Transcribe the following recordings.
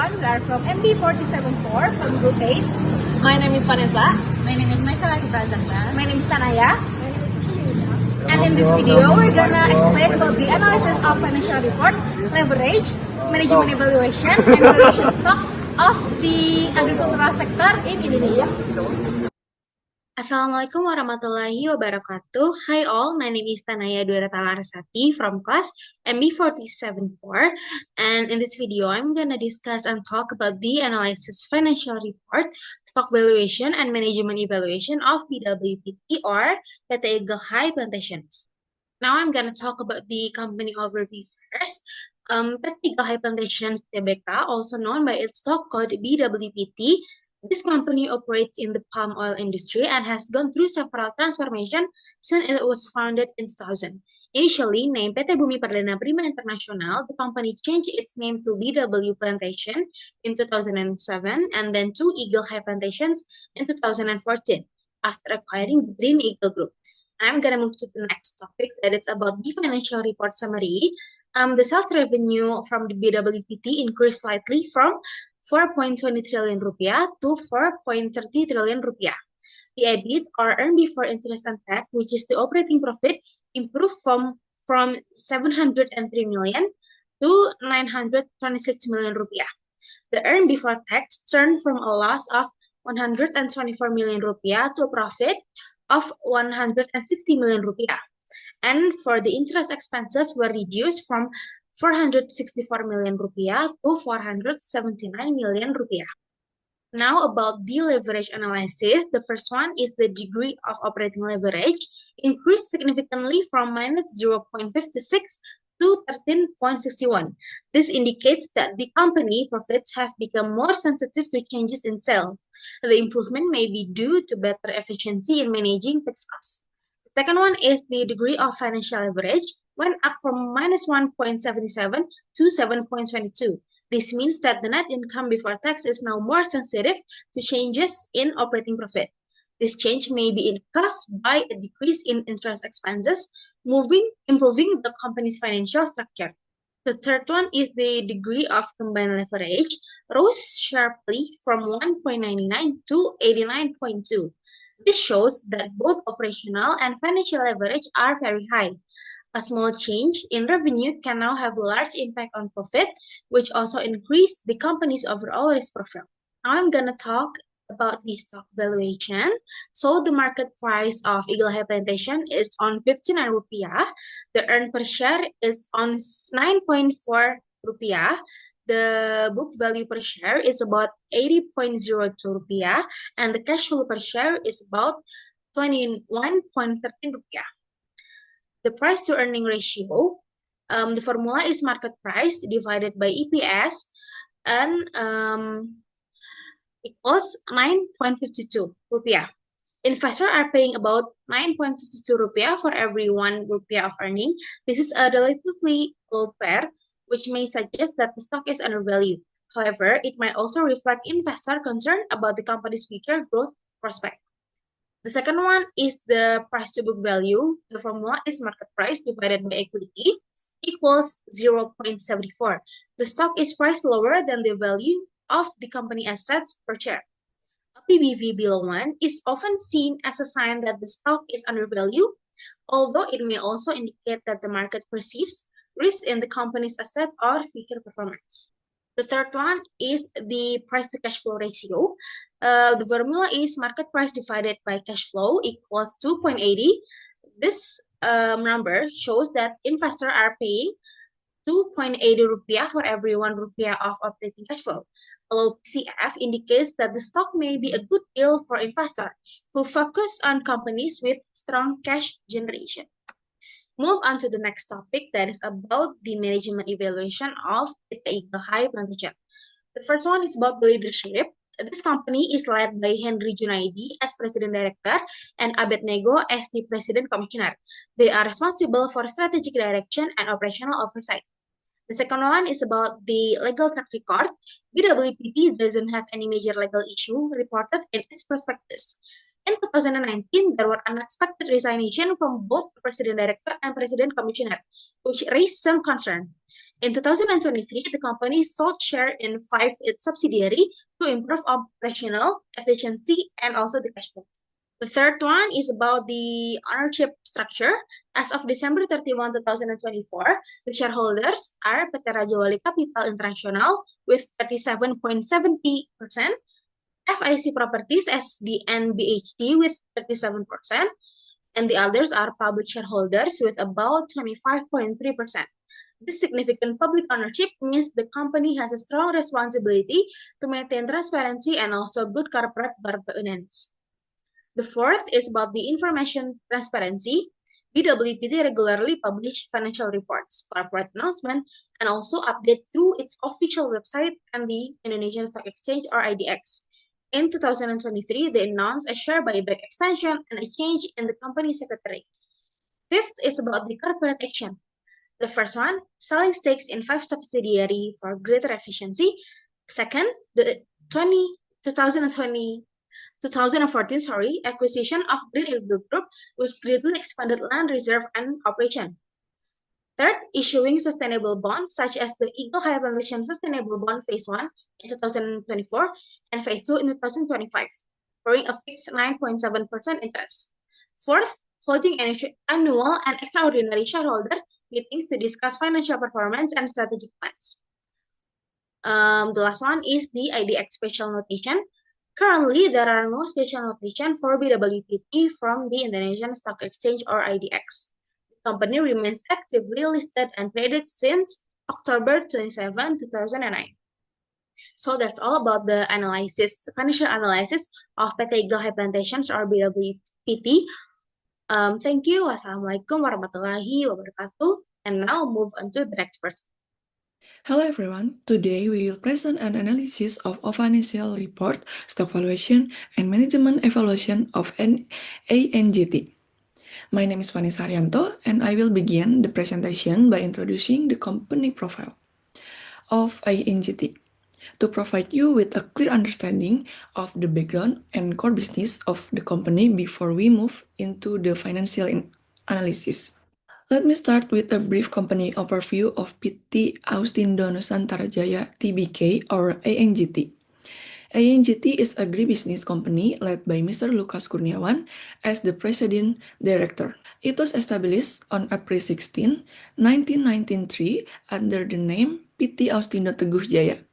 everyone. We are from MB474 from Group 8. My name is Vanessa. My name is Maisa Latifah Zahra. My name is Tanaya. And in this video, we're gonna explain about the analysis of financial report, leverage, management evaluation, and valuation stock of the agricultural sector in Indonesia. Assalamualaikum warahmatullahi wabarakatuh. Hi all, my name is Tanaya Duarata Larasati from class MB474, and in this video I'm gonna discuss and talk about the analysis financial report, stock valuation, and management evaluation of BWPT or PT Eagle High Plantations. Now I'm gonna talk about the company overview first. PT Eagle High Plantations Tbk, also known by its stock code BWPT. This company operates in the palm oil industry and has gone through several transformations since it was founded in 2000. Initially named PT Bumi Perdana Prima International, the company changed its name to BW Plantation in 2007 and then to Eagle High Plantations in 2014 after acquiring the Green Eagle Group. I'm gonna move to the next topic, that is about the financial report summary. The sales revenue from the BWPT increased slightly from 4.20 trillion rupiah to 4.30 trillion rupiah. The EBIT, or earned before interest and tax, which is the operating profit, improved from 703 million to 926 million rupiah. The earned before tax turned from a loss of 124 million rupiah to a profit of 160 million rupiah. And for the interest expenses were reduced from 464 million rupiah to 479 million rupiah. Now about the leverage analysis, the first one is the degree of operating leverage increased significantly from minus 0.56 to 13.61. This indicates that the company profits have become more sensitive to changes in sales. The improvement may be due to better efficiency in managing fixed costs. The second one is the degree of financial leverage went up from minus 1.77 to 7.22. This means that the net income before tax is now more sensitive to changes in operating profit. This change may be caused by a decrease in interest expenses, improving the company's financial structure. The third one is the degree of combined leverage rose sharply from 1.99 to 89.2. This shows that both operational and financial leverage are very high. A small change in revenue can now have a large impact on profit, which also increased the company's overall risk profile. Now I'm gonna talk about the stock valuation. So the market price of Eagle High Plantation is on 59 rupiah. The earn per share is on 9.4 rupiah. The book value per share is about 80.02 rupiah, and the cash flow per share is about 21.13 rupiah. The price to earning ratio, the formula is market price divided by EPS and equals 9.52 rupiah. Investors are paying about 9.52 rupiah for every 1 rupiah of earning. This is a relatively low pair, which may suggest that the stock is undervalued. However, it might also reflect investor concern about the company's future growth prospect. The second one is the price to book value. The formula is market price divided by equity equals 0.74. The stock is priced lower than the value of the company assets per share. A PBV below 1 is often seen as a sign that the stock is undervalued, although it may also indicate that the market perceives risk in the company's asset or future performance. The third one is the price to cash flow ratio. The formula is market price divided by cash flow equals 2.80. This number shows that investors are paying 2.80 rupiah for every 1 rupiah of operating cash flow. A low PCF indicates that the stock may be a good deal for investors who focus on companies with strong cash generation. Move on to the next topic, that is about the management evaluation of PT Eagle High Plantation. The first one is about the leadership. This company is led by Henry Junaidi as President Director and Abed Nego as the President Commissioner. They are responsible for strategic direction and operational oversight. The second one is about the legal track record. BWPT doesn't have any major legal issue reported in its prospectus. In 2019, there were unexpected resignation from both the President Director and President Commissioner, which raised some concern. In 2023, the company sold share in 5 its subsidiary to improve operational efficiency and also the cash flow. The third one is about the ownership structure. As of December 31, 2024, the shareholders are PT Raja Wali Capital International with 37.70%, FIC Properties SDN BHD with 37%, and the others are public shareholders with about 25.3%. This significant public ownership means the company has a strong responsibility to maintain transparency and also good corporate governance. The fourth is about the information transparency. BWPT regularly publish financial reports, corporate announcement, and also update through its official website and the Indonesian Stock Exchange or IDX. In 2023, they announced a share buyback extension and a change in the company secretary. Fifth is about the corporate action. The first one, selling stakes in 5 subsidiaries for greater efficiency. Second, the 2014 acquisition of Green Eagle Group, which greatly expanded land reserve and operation. Third, issuing sustainable bonds such as the Eagle High Plantation Sustainable Bond Phase 1 in 2024 and Phase 2 in 2025, borrowing a fixed 9.7% interest. Fourth, holding annual and extraordinary shareholder meetings to discuss financial performance and strategic plans. The last one is the IDX special notation. Currently, there are no special notation for BWPT from the Indonesian Stock Exchange or IDX. The company remains actively listed and traded since October 27, 2009. So that's all about the financial analysis of PT Eagle High Plantations or BWPT. Thank you. Wassalamualaikum warahmatullahi wabarakatuh. And now move on to the next person. Hello everyone, today we will present an analysis of a financial report, stock valuation, and management evaluation of an ANGT. My name is Vanessa Haryanto, and I will begin the presentation by introducing the company profile of ANGT to provide you with a clear understanding of the background and core business of the company before we move into the financial analysis. Let me start with a brief company overview of PT Austindo Nusantara Jaya Tbk or ANGT. ANGT is a agribusiness company led by Mr. Lukas Kurniawan as the President Director. It was established on April 16, 1993 under the name PT Austindo Teguh Jaya.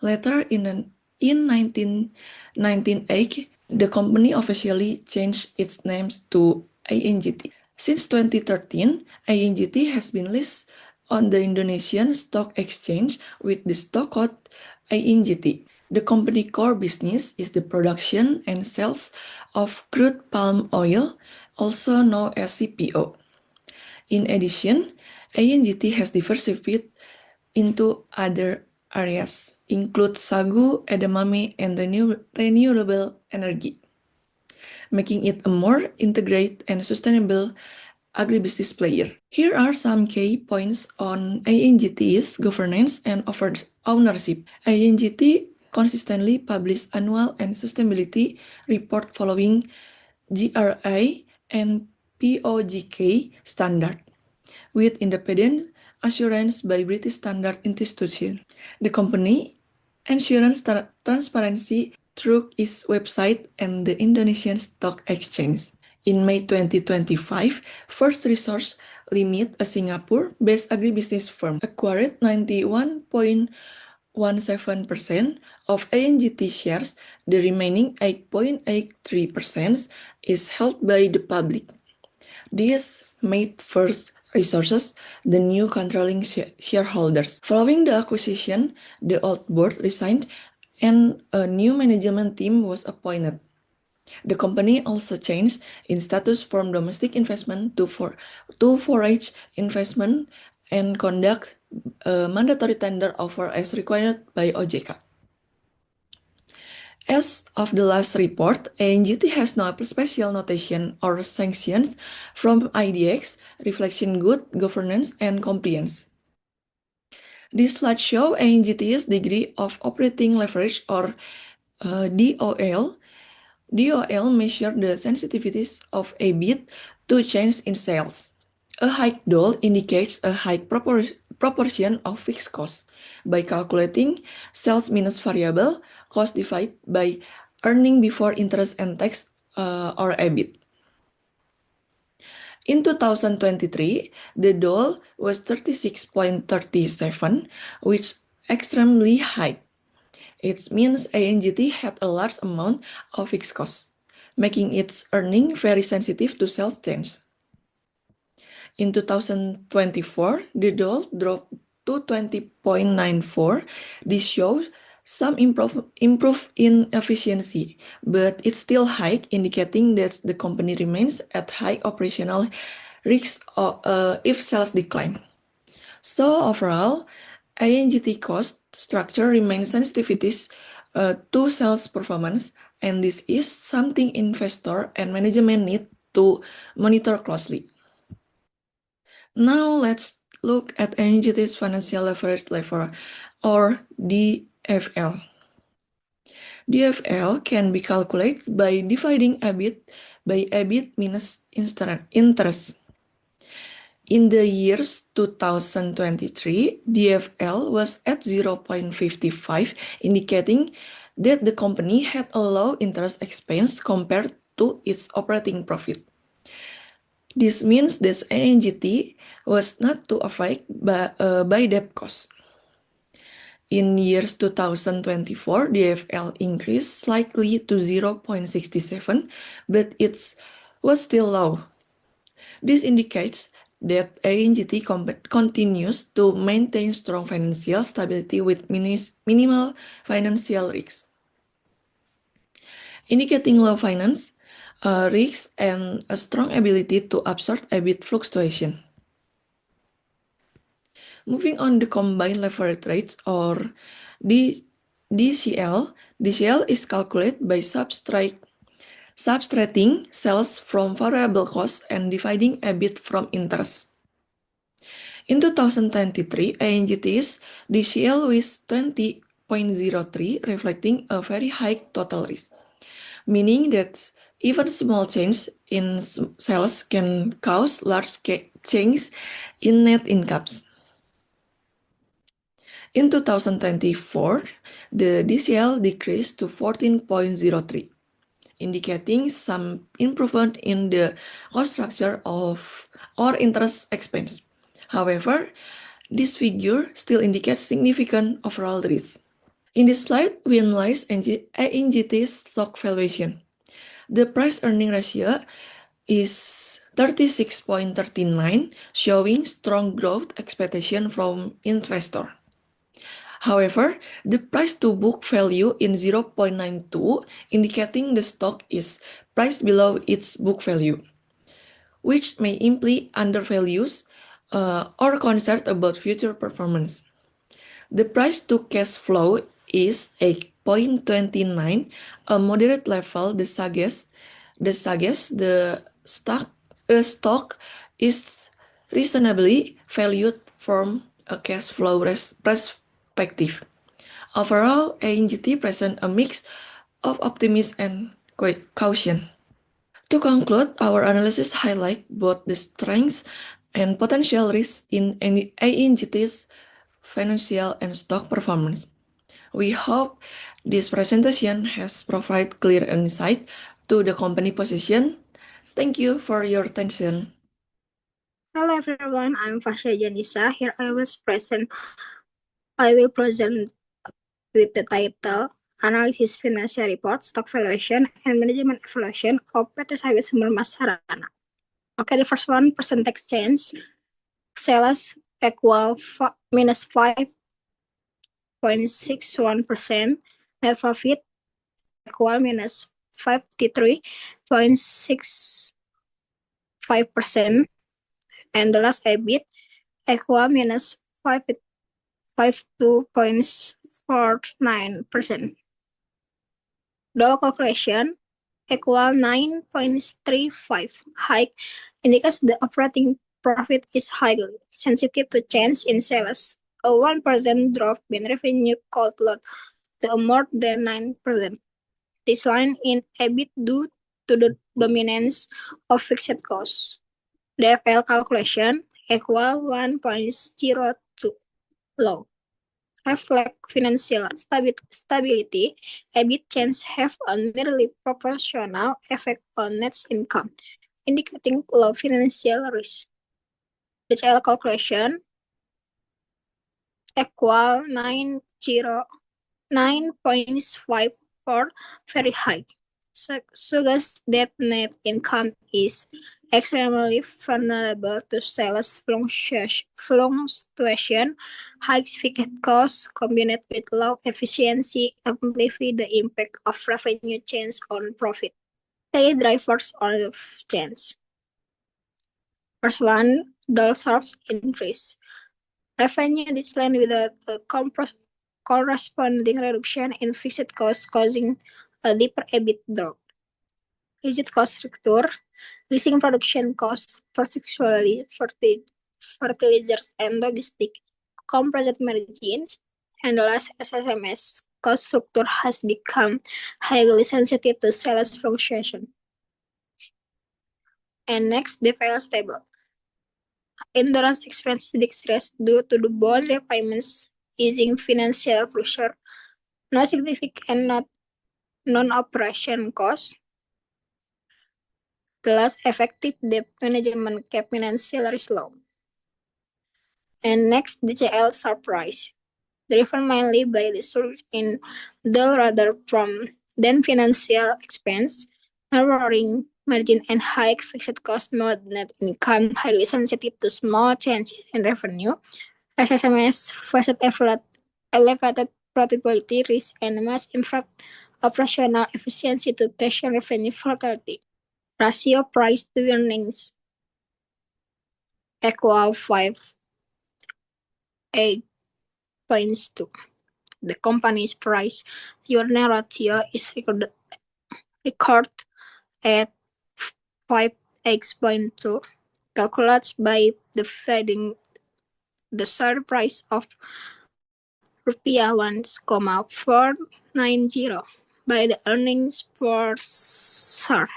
Later in 1998, the company officially changed its name to ANGT. Since 2013, ANGT has been listed on the Indonesian Stock Exchange with the stock code ANGT. The company core business is the production and sales of crude palm oil, also known as CPO. In addition, ANGT has diversified into other areas, include sagu, edamame, and renewable energy, making it a more integrated and sustainable agribusiness player. Here are some key points on ANGT's governance and ownership. ANGT consistently publishes annual and sustainability report following GRI and POGK standard, with independent assurance by British Standard Institution. The company ensures transparency through its website and the Indonesian Stock Exchange. In May 2025, First Resource Limited, a Singapore-based agribusiness firm, acquired 91.17% of ANGT shares. The remaining 8.83% is held by the public. This made First Resources the new controlling shareholders. Following the acquisition, the old board resigned and a new management team was appointed. The company also changed in status from domestic investment to foreign investment and conduct a mandatory tender offer as required by OJK. As of the last report, ANGT has no special notation or sanctions from IDX, reflecting good governance and compliance. This slide shows ANGT's degree of operating leverage or DOL. DOL measures the sensitivities of EBIT to change in sales. A high DOL indicates a high proportion of fixed costs by calculating sales minus variable cost divided by earning before interest and tax or EBIT. In 2023, the DOL was 36.37, which extremely high. It means ANGT had a large amount of fixed costs, making its earning very sensitive to sales change. In 2024, the DOL dropped to 20.94. This shows some improve in efficiency, but it's still high, indicating that the company remains at high operational risk if sales decline. So overall, ANGT cost structure remains sensitivities to sales performance, and this is something investor and management need to monitor closely. Now let's look at ANGT's financial leverage level, or DFL. DFL can be calculated by dividing EBIT by EBIT minus interest. In the years 2023, DFL was at 0.55, indicating that the company had a low interest expense compared to its operating profit. This means that ANGT was not too affected by debt costs. In years 2024, DFL increased slightly to 0.67, but it was still low. This indicates that ANGT continues to maintain strong financial stability with minimal financial risks, indicating low finance risks and a strong ability to absorb EBIT fluctuation. Moving on the combined leverage rate, or DCL. DCL is calculated by subtracting sales from variable costs and dividing EBIT from interest. In 2023, ANGT's DCL was 20.03, reflecting a very high total risk, meaning that even small change in sales can cause large change in net incomes. In 2024, the DCL decreased to 14.03, indicating some improvement in the cost structure of or interest expense. However, this figure still indicates significant overall risk. In this slide, we analyze ANGT's stock valuation. The price-earning ratio is 36.39, showing strong growth expectation from investor. However, the price-to-book value in 0.92, indicating the stock is priced below its book value, which may imply undervalues or concerned about future performance. The price-to-cash flow is 8.29, a moderate level that suggests the stock is reasonably valued from a cash flow perspective. Overall, ANGT presents a mix of optimism and caution. To conclude, our analysis highlights both the strengths and potential risks in ANGT's financial and stock performance. We hope this presentation has provided clear insight to the company position. Thank you for your attention. Hello everyone, I'm Fasha Janisa. Here I will present with the title Analysis Financial Report, Stock Valuation, and Management Evaluation of PT Sawit Sumber Mas Sarana. Okay, the first one, percentage change. Sales equal minus 5.61%. Net profit equal minus 53.65%. And the last EBIT equal minus 52.49%. DOL calculation equal 9.35. High indicates the operating profit is highly sensitive to change in sales. A 1% drop in revenue could lead to a more than 9% decline in EBIT due to the dominance of fixed costs. DFL calculation equal 1.02 low. Reflect financial stability, EBIT change have a nearly proportional effect on net income, indicating low financial risk. DCL calculation equal 9.54, very high. Suggests that net income is extremely vulnerable to sales fluctuation. High fixed costs combined with low efficiency amplify the impact of revenue change on profit. Key drivers of change. First one, dollar sharp increase. Revenue declined without a corresponding reduction in fixed costs, causing a deeper EBIT drop. Rigid cost structure, leasing production costs, particularly fertilizers and logistics, compressed margins, and the last SSMS cost structure has become highly sensitive to sales fluctuation. And next, the fail stable. Interest expense decreased due to the bond repayments easing financial pressure. No significant non-operation costs. The last effective debt management kept financial risk low. And next, DCL surprise, driven mainly by the surge in dollar rather than financial expense, narrowing margin and high fixed cost mode net income highly sensitive to small changes in revenue. SSMS faced elevated profitability risk and must improve operational efficiency to cushion revenue volatility. Ratio price to earnings equal 5.8.2. The company's price to earnings ratio is recorded at 5x.2, calculated by dividing the share price of rupiah 1,490 by the earnings per share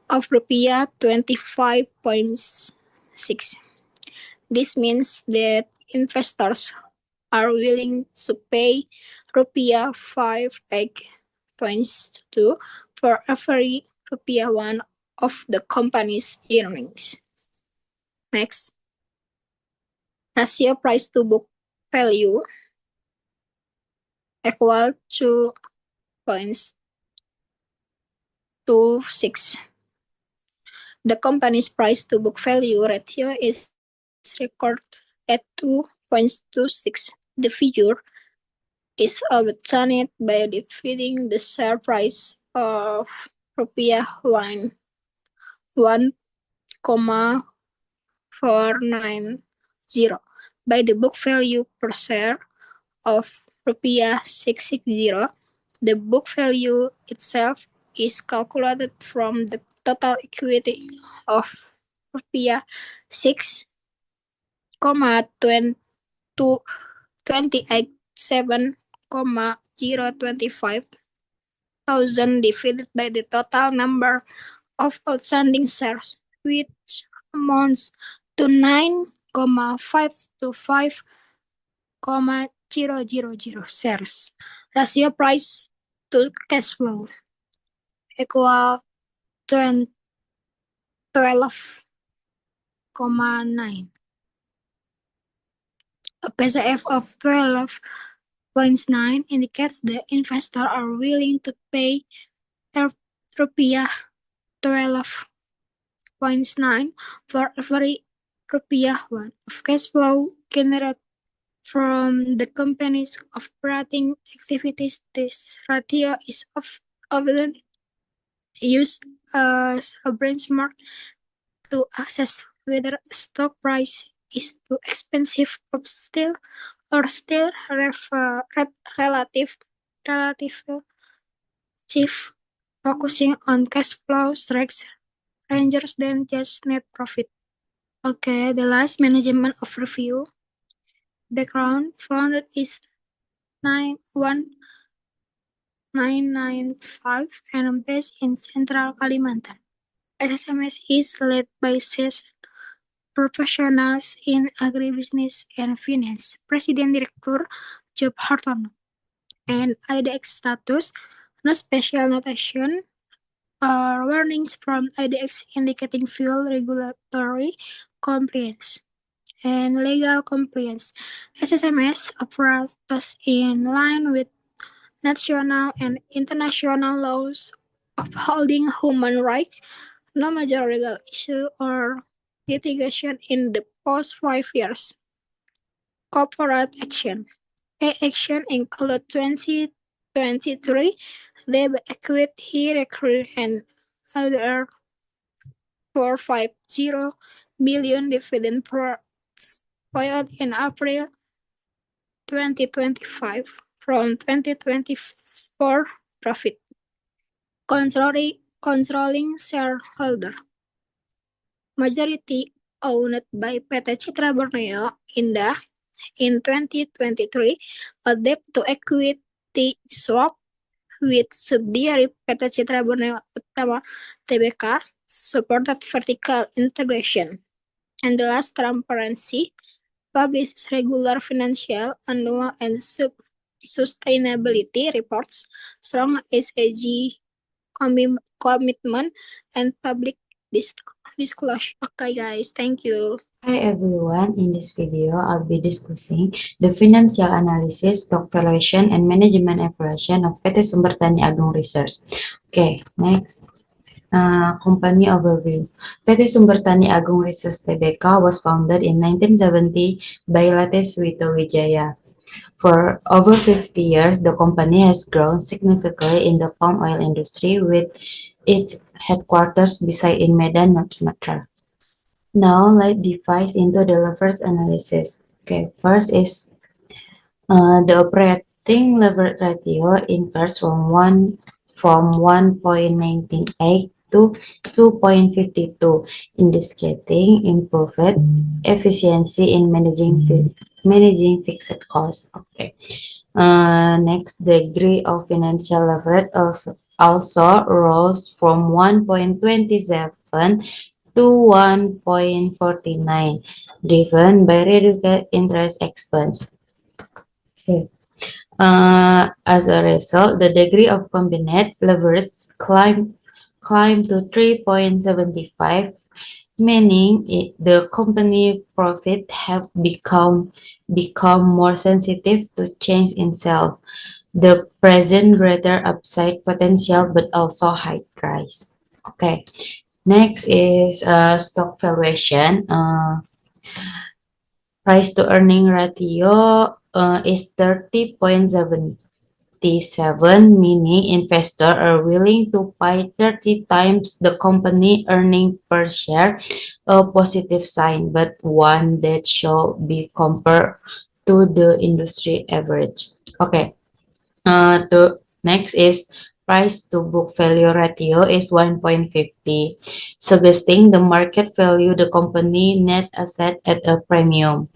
of rupiah 25.6. This means that investors are willing to pay rupiah 5.2 for every rupiah 1 of the company's earnings. Next, ratio price to book value equal to 0.26. The company's price to book value ratio is recorded at 2.26. The figure is obtained by dividing the share price of rupiah 1,490 by the book value per share of rupiah 660. The book value itself is calculated from the total equity of rupiah 6,287,025 divided by the total number of outstanding shares, which amounts to 9,525,000 shares. Ratio price to cash flow equal 12.9. A PCF of 12.9 indicates the investors are willing to pay rupiah 12.9 for every rupiah 1 of cash flow generated from the company's operating activities. This ratio is often used as a benchmark to assess whether a stock price is too expensive or still relative cheap, focusing on cash flow strikes rangers than just net profit. Okay, the last management of review. Background founded is 1995 and based in Central Kalimantan. SSMS is led by seasoned professionals in agribusiness and finance. President Director Job Hartono. And IDX status, no special notation or warnings from IDX indicating fuel regulatory compliance and legal compliance. SSMS operates in line with national and international laws upholding human rights. No major legal issue or litigation in the past 5 years. Corporate action. Action include 2023 debt equity recruit and other 450 billion dividend payout in April 2025 from 2024 profit. Controlling shareholder. Majority owned by PT Citra Borneo Indah in 2023, a debt to equity swap with subsidiary PT Citra Borneo Utama Tbk supported vertical integration. And the last, transparency, publishes regular financial, annual, and sustainability reports, strong ESG commitment, and public disclosure. Okay, guys, thank you. Hi everyone, in this video I'll be discussing the financial analysis, stock valuation, and management evaluation of PT Sumber Tani Agung Research. Okay, next. Company overview. PT Sumber Tani Agung Research Tbk was founded in 1970 by Latte Suwito Wijaya. For over 50 years, the company has grown significantly in the palm oil industry with its headquarters based in Medan, North Sumatra. Now let's divide into the leverage analysis. Okay, first is the operating leverage ratio increased from 1.98 to 2.52, indicating improved efficiency in managing fixed costs. Okay. Next, the degree of financial leverage also rose from 1.27 to 1.49, driven by reduced interest expense. Okay. As a result, the degree of combined leverage climbed to 3.75, meaning the company profit have become more sensitive to change in sales. The present greater upside potential, but also high price. Okay. Next is stock valuation. Price to earning ratio is 30.77, meaning investors are willing to pay 30 times the company earning per share, a positive sign, but one that should be compared to the industry average. Okay. Next is price to book value ratio is 1.50, suggesting the market value the company net asset at a premium.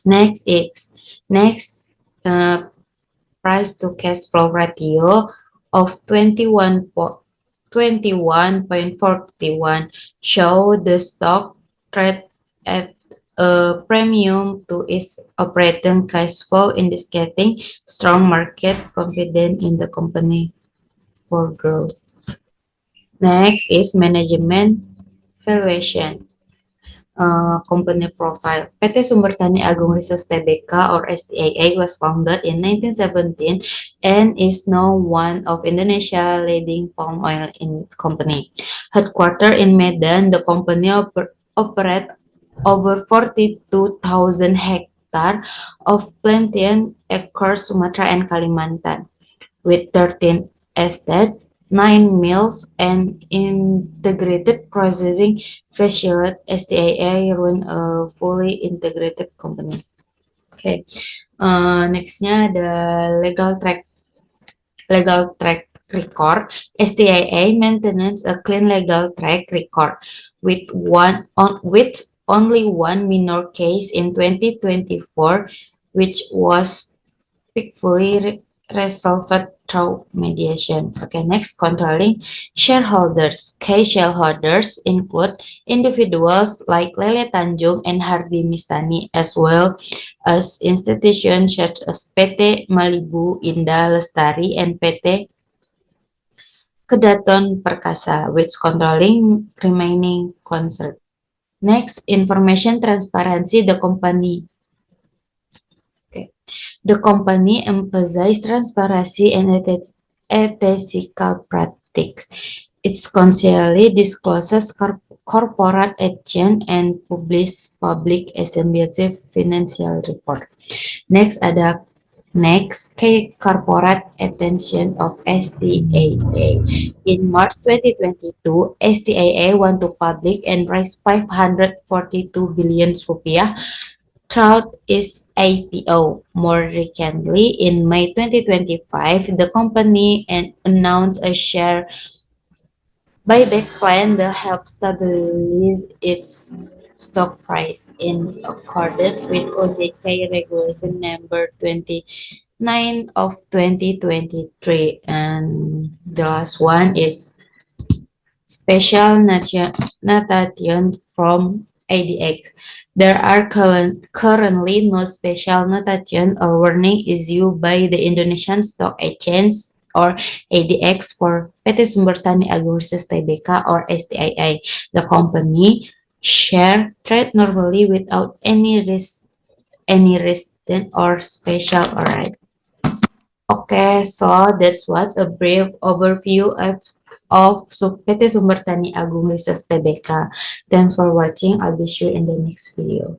Next is price to cash flow ratio of 21.41 show the stock trade at a premium to its operating cash flow, indicating strong market confidence in the company for growth. Next is management valuation. Company profile. PT Sumber Tani Agung Research Tbk or STAA was founded in 1917 and is now one of Indonesia's leading palm oil company. Headquartered in Medan, the company operates over 42,000 hectares of plantation across Sumatra and Kalimantan, with 13 estates, 9 mills, and integrated processing facility. STAA run a fully integrated company. Okay. Nextnya ada legal track record. STAA maintains a clean legal track record with only one minor case in 2024, which was quickly resolved through mediation. Okay, next, controlling shareholders. Key shareholders include individuals like Lele Tanjung and Hardi Mistani, as well as institutions such as PT Malibu Indah Lestari and PT Kedaton Perkasa, which controlling remaining concern. Next, information transparency. The company emphasizes transparency and ethical practices. It constantly discloses corporate action and publish public executive financial report. Next, key corporate attention of STAA. In March 2022, STAA went to public and raised 542 billion rupiah throughout its IPO. More recently, in May 2025, the company announced a share buyback plan that helps stabilize its stock price in accordance with OJK Regulation Number 29 of 2023. And the last one is special notation from ADX. There are currently no special notation or warning issued by the Indonesian Stock Exchange or ADX for PT Sumber Tani Agung Research Tbk or STIA. The company share trade normally without any risk or special alright. Okay, so that was a brief overview of PT Sumber Tani Agung Research Tbk. Thanks for watching. I'll be sure in the next video.